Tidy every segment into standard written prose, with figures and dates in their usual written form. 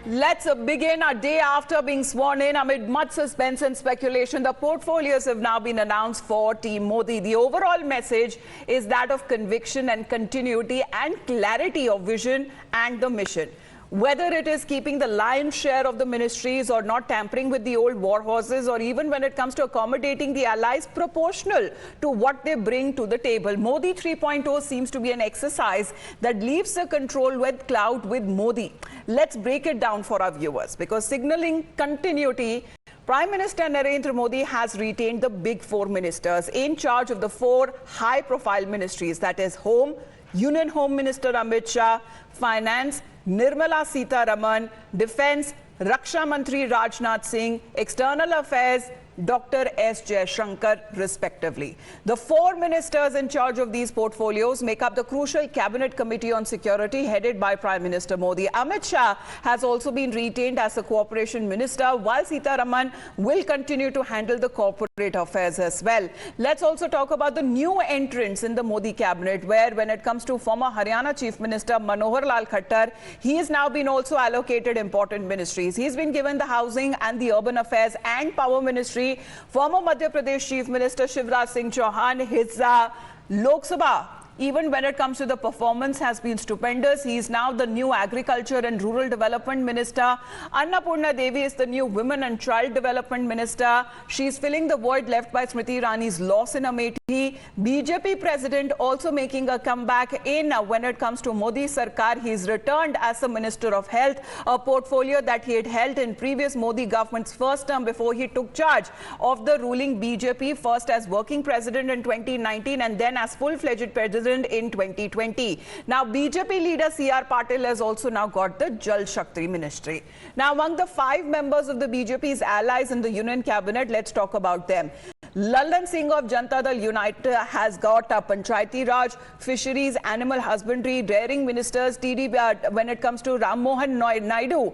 Let's begin our day after being sworn in amid much suspense and speculation. The portfolios have now been announced for Team Modi. The overall message is that of conviction and continuity and clarity of vision and the mission. Whether it is keeping the lion's share of the ministries or not tampering with the old war horses, or even when it comes to accommodating the allies proportional to what they bring to the table. Modi 3.0 seems to be an exercise that leaves the control with cloud with Modi. Let's break it down for our viewers, because signaling continuity, Prime Minister Narendra Modi has retained the big four ministers in charge of the four high-profile ministries, that is Home, Union Home Minister Amit Shah, Finance, Nirmala Sitharaman, Defence, Raksha Mantri Rajnath Singh, External Affairs, Dr. S. Jaishankar, respectively. The four ministers in charge of these portfolios make up the crucial Cabinet Committee on Security headed by Prime Minister Modi. Amit Shah has also been retained as a Cooperation Minister, while Sitharaman will continue to handle the corporate affairs as well. Let's also talk about the new entrants in the Modi Cabinet, where when it comes to former Haryana Chief Minister Manohar Lal Khattar, he has now been also allocated important ministries. He's been given the Housing and the Urban Affairs and Power Ministry. Former Madhya Pradesh Chief Minister Shivraj Singh Chauhan, his Lok Sabha, even when it comes to the performance, has been stupendous. He is now the new Agriculture and Rural Development Minister. Annapurna Devi is the new Women and Child Development Minister. She is filling the void left by Smriti Irani's loss in Amethi. BJP President also making a comeback in when it comes to Modi Sarkar. He is returned as a Minister of Health, a portfolio that he had held in previous Modi government's first term before he took charge of the ruling BJP, first as working president in 2019 and then as full-fledged president in 2020. Now, BJP leader C.R. Patil has also now got the Jal Shakti ministry. Now, among the 5 members of the BJP's allies in the Union Cabinet, let's talk about them. Lallan Singh of Janata Dal United has got Panchayati Raj, Fisheries, Animal Husbandry, Dairying Ministers, TD, when it comes to Ram Mohan Naidu.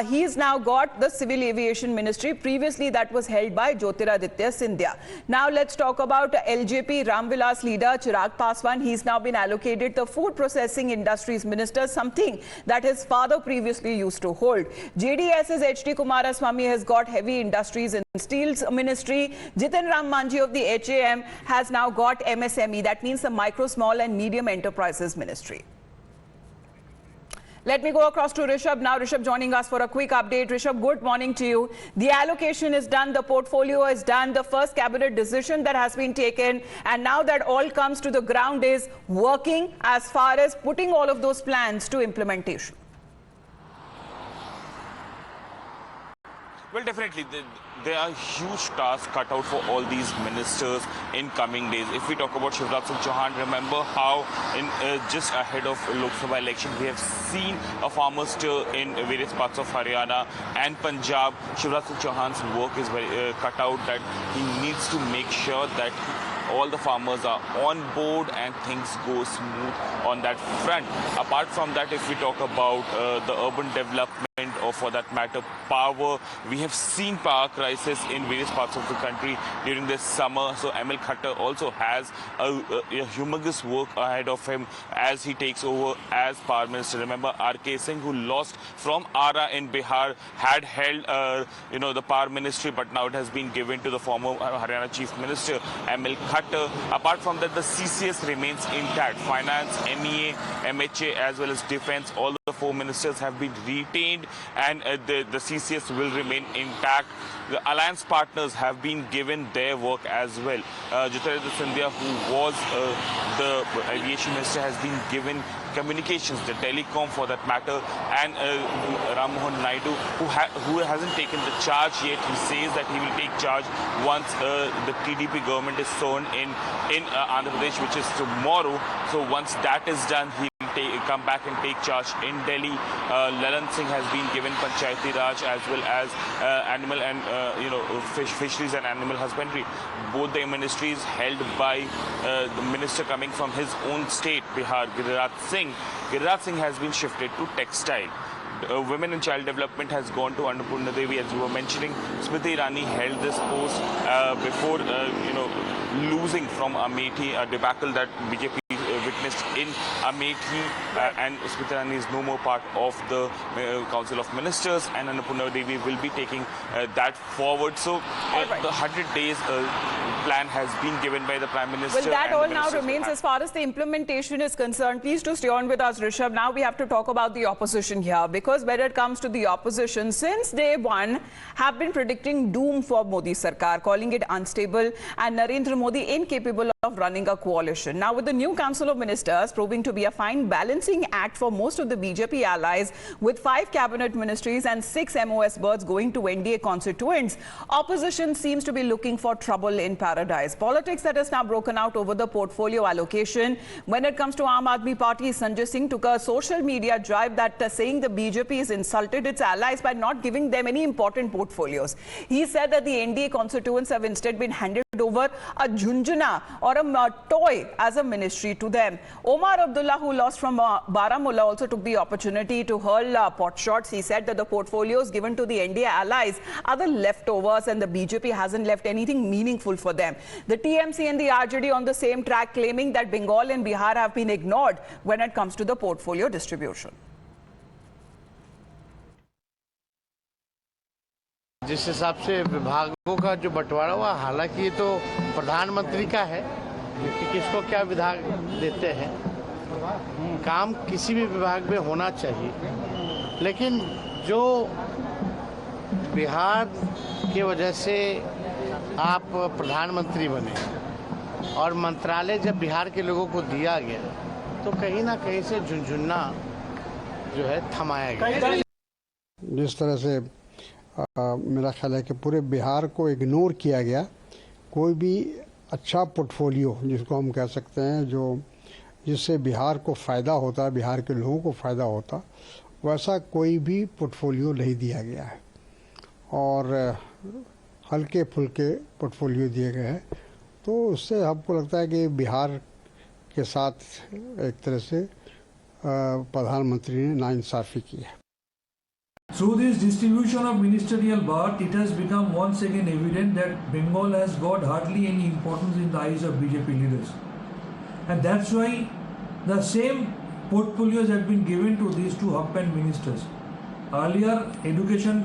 He's now got the Civil Aviation Ministry. Previously, that was held by Jyotiraditya Scindia. Now, let's talk about LJP Ram Vilas leader Chirag Paswan. He's now been allocated the Food Processing Industries Minister, something that his father previously used to hold. JDS's H.D. Kumaraswamy has got Heavy Industries and Steels Ministry. Jitin Ram Manji of the HAM has now got MSME, that means the Micro, Small and Medium Enterprises Ministry. Let me go across to Rishabh now. Rishabh joining us for a quick update. Rishabh, good morning to you. The allocation is done, the portfolio is done, the first cabinet decision that has been taken, and now that all comes to the ground is working as far as putting all of those plans to implementation. Well, definitely, there are huge tasks cut out for all these ministers in coming days. If we talk about Shivraj Singh Chauhan, remember how in just ahead of Lok Sabha election, we have seen a farmer stir in various parts of Haryana and Punjab. Shivraj Singh Chauhan's work is very cut out, that he needs to make sure that all the farmers are on board and things go smooth on that front. Apart from that, if we talk about the urban development, or for that matter power, we have seen power crisis in various parts of the country during this summer. So ML Khattar also has a humongous work ahead of him as he takes over as Power Minister. Remember, R.K. Singh, who lost from Ara in Bihar, had held the Power Ministry, but now it has been given to the former Haryana Chief Minister ML Khattar. Apart from that, the CCS remains intact. Finance, MEA, MHA as well as Defence, all the 4 ministers have been retained, and the CCS will remain intact. The alliance partners have been given their work as well. Jyotiraditya Scindia, who was the aviation minister, has been given communications, the telecom for that matter, and Ram Mohan Naidu, who hasn't taken the charge yet. He says that he will take charge once the TDP government is sworn in Andhra Pradesh, which is tomorrow. So once that is done, he come back and take charge in Delhi. Lallan Singh has been given Panchayati Raj as well as animal and fisheries and animal husbandry. Both the ministries held by the minister coming from his own state, Bihar, Giriraj Singh. Giriraj Singh has been shifted to textile. Women and Child Development has gone to Annapurna Devi, as you were mentioning. Smriti Irani held this post before losing from Amethi, a debacle that BJP witnessed in Amethi, and Smriti Irani is no more part of the Council of Ministers, and Annapurna Devi will be taking that forward. So the 100 days plan has been given by the Prime Minister. Well, that all now remains as far as the implementation is concerned. Please to stay on with us, Rishabh. Now we have to talk about the opposition here, because when it comes to the opposition, since day one have been predicting doom for Modi Sarkar, calling it unstable and Narendra Modi incapable of running a coalition. Now with the new Council of Ministers proving to be a fine balancing act for most of the BJP allies, with 5 cabinet ministries and 6 MOS berths going to NDA constituents, opposition seems to be looking for trouble in paradise. Politics that has now broken out over the portfolio allocation. When it comes to Aam Aadmi Party, Sanjay Singh took a social media drive that saying the BJP has insulted its allies by not giving them any important portfolios. He said that the NDA constituents have instead been handed over a Jhunjhuna or a toy as a ministry to them. Omar Abdullah, who lost from Baramulla, also took the opportunity to hurl pot shots. He said that the portfolios given to the NDA allies are the leftovers and the BJP hasn't left anything meaningful for them. The TMC and the RJD on the same track, claiming that Bengal and Bihar have been ignored when it comes to the portfolio distribution. जिस हिसाब से विभागों का जो बंटवारा हुआ, हालांकि ये तो प्रधानमंत्री का है कि किसको क्या विभाग देते हैं। काम किसी भी विभाग में होना चाहिए, लेकिन जो बिहार के वजह से आप प्रधानमंत्री बने और मंत्रालय जब बिहार के लोगों को दिया गया, तो कहीं ना कहीं से झुनझुना जो है थमाया गया। जिस तरह से मेरा ख्याल है कि पूरे बिहार को इग्नोर किया गया, कोई भी अच्छा पोर्टफोलियो जिसको हम कह सकते हैं, जो जिससे बिहार को फ़ायदा होता, बिहार के लोगों को फ़ायदा होता, वैसा कोई भी पोर्टफोलियो नहीं दिया गया है और हल्के फुल्के पोर्टफोलियो दिए गए हैं। तो उससे हमको लगता है कि बिहार के साथ एक तरह से प्रधानमंत्री ने नाइंसाफ़ी की है। Through this distribution of ministerial berth, it has become once again evident that Bengal has got hardly any importance in the eyes of BJP leaders. And that's why the same portfolios have been given to these two hub-and ministers. Earlier, education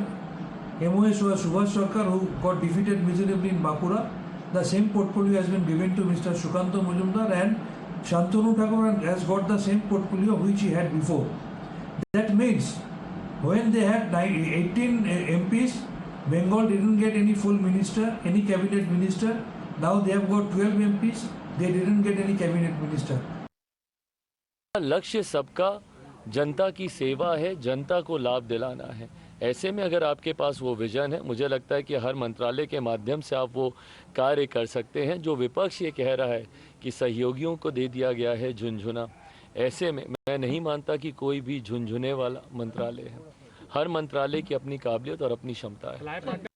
MOS was Subhash Sarkar, who got defeated miserably in Bankura. The same portfolio has been given to Mr. Sukanta Majumdar, and Shantanu Thakur has got the same portfolio which he had before. That means when they had 18 MPs, Bengal didn't get any full minister, any cabinet minister. Now they have got 12 MPs, they didn't get any cabinet minister. लक्ष्य सबका जनता की सेवा है, जनता को लाभ दिलाना है। ऐसे में अगर आपके पास वो विजन है, मुझे लगता है कि हर मंत्रालय के माध्यम से आप वो कार्य कर सकते हैं। जो विपक्ष ये कह रहा है कि सहयोगियों को दे दिया गया है झुनझुना, ऐसे में मैं नहीं मानता कि कोई भी झुनझुने वाला मंत्रालय है। हर मंत्रालय की अपनी काबिलियत और अपनी क्षमता है।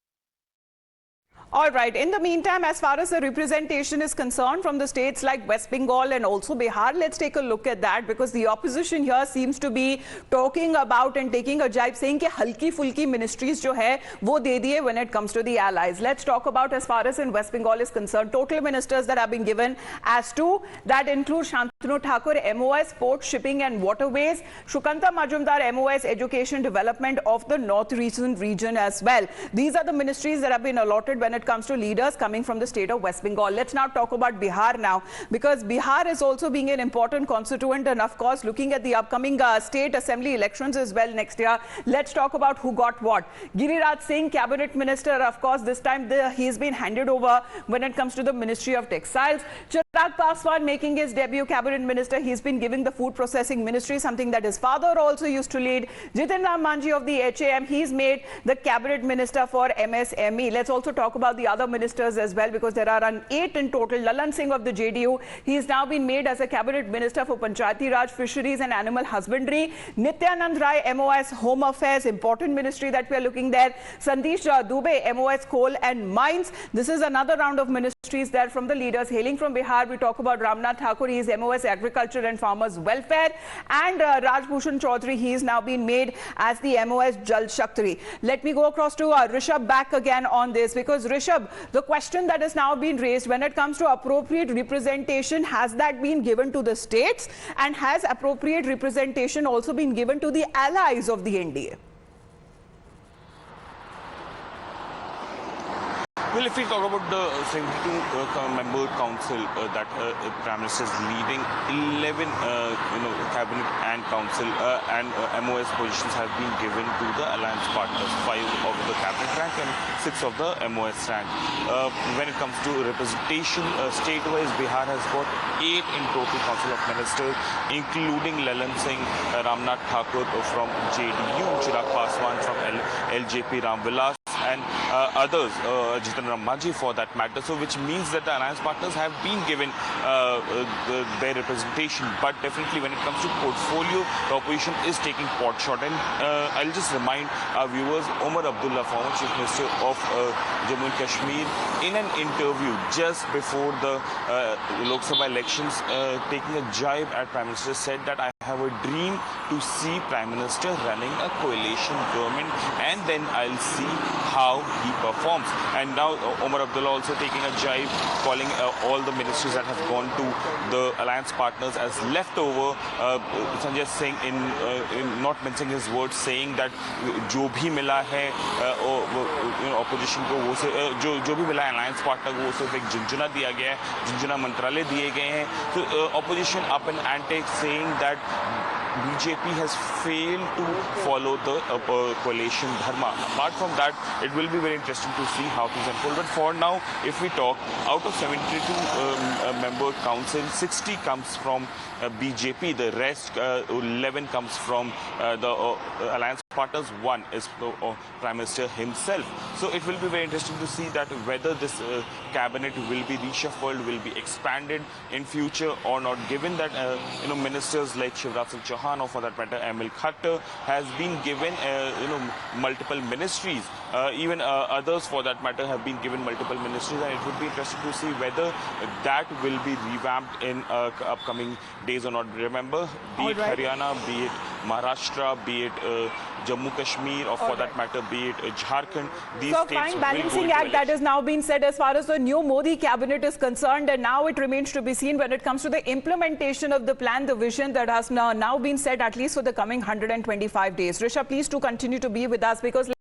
All right. In the meantime, as far as the representation is concerned from the states like West Bengal and also Bihar, let's take a look at that, because the opposition here seems to be talking about and taking a jibe, saying कि हल्की फुल्की ministries जो है वो दे दिए when it comes to the allies. Let's talk about, as far as in West Bengal is concerned, total ministers that have been given as to that include Shantanu Thakur, MOS, Port, Shipping and Waterways, Sukanta Majumdar, MOS, Education Development of the North region as well. These are the ministries that have been allotted when it comes to leaders coming from the state of West Bengal. Let's now talk about Bihar now, because Bihar is also being an important constituent, and of course looking at the upcoming state assembly elections as well next year. Let's talk about who got what. Giriraj Singh, cabinet minister, of course this time he's been handed over when it comes to the Ministry of Textiles. Chirag Paswan making his debut cabinet minister. He's been giving the food processing ministry, something that his father also used to lead. Jitin Ram Manji of the HAM, he's made the cabinet minister for MSME. Let's also talk about the other ministers as well, because there are 8 in total. Lalan Singh of the JDU, he's now been made as a cabinet minister for Panchayati Raj, Fisheries and Animal Husbandry. Nityanand Rai, MOS, Home Affairs, important ministry that we are looking there. Sandesh Dubey, MOS, Coal and Mines. This is another round of ministry ministries there from the leaders. Hailing from Bihar, we talk about Ramnath Thakur, he is MOS Agriculture and Farmers Welfare, and Raj Bhushan Chaudhary, he is now been made as the MOS Jal Shakti. Let me go across to Rishabh back again on this, because Rishabh, the question that has now been raised when it comes to appropriate representation, has that been given to the states, and has appropriate representation also been given to the allies of the NDA? Well, if we talk about the 72-member council that Prime Minister is leading, 11 cabinet and council and MOS positions have been given to the alliance partners, 5 of the cabinet rank and 6 of the MOS rank. When it comes to representation, state-wise, Bihar has got 8 in total council of ministers, including Lalan Singh, Ramnath Thakur from JDU, Chirag Paswan from LJP, Ram Vilas, and others, Jitan Ram Manjhi for that matter. So which means that the alliance partners have been given their representation. But definitely when it comes to portfolio, the opposition is taking pot shot. And I'll just remind our viewers, Omar Abdullah, former Chief Minister of Jammu and Kashmir, in an interview just before the Lok Sabha elections, taking a jibe at Prime Minister, said that I have a dream to see Prime Minister running a coalition government, and then I'll see how he performs. And now Omar Abdullah also taking a jibe, calling all the ministries that have gone to the alliance partners as leftover. Sanjay Singh, in not mincing his words, saying that जो भी मिला है opposition को वो जो भी मिला है alliance partner को वो सिर्फ एक झुंझुना दिया गया है, झुंझुना मंत्रालय दिए गए हैं. So opposition up in antics, saying that BJP has failed to follow the coalition dharma. Apart from that, it will be very interesting to see how things unfold. But for now, if we talk, out of 72 member council, 60 comes from BJP. The rest, 11 comes from the alliance partners. 1 is Prime Minister himself. So it will be very interesting to see that whether this cabinet will be reshuffled, will be expanded in future or not. Given that ministers like Shivraj Singh Chauhan, or for that matter Emil Khattar, has been given multiple ministries. Even others for that matter have been given multiple ministries, and it would be interesting to see whether that will be revamped in upcoming days or not. Remember, be it Haryana, be it Maharashtra, be it Jammu Kashmir, or for that matter be it Jharkhand, these so states fine will balancing go act into that has now been said as far as the new Modi cabinet is concerned, and now it remains to be seen when it comes to the implementation of the plan, the vision that has now been set, at least for the coming 125 days. Rishabh, please do continue to be with us, because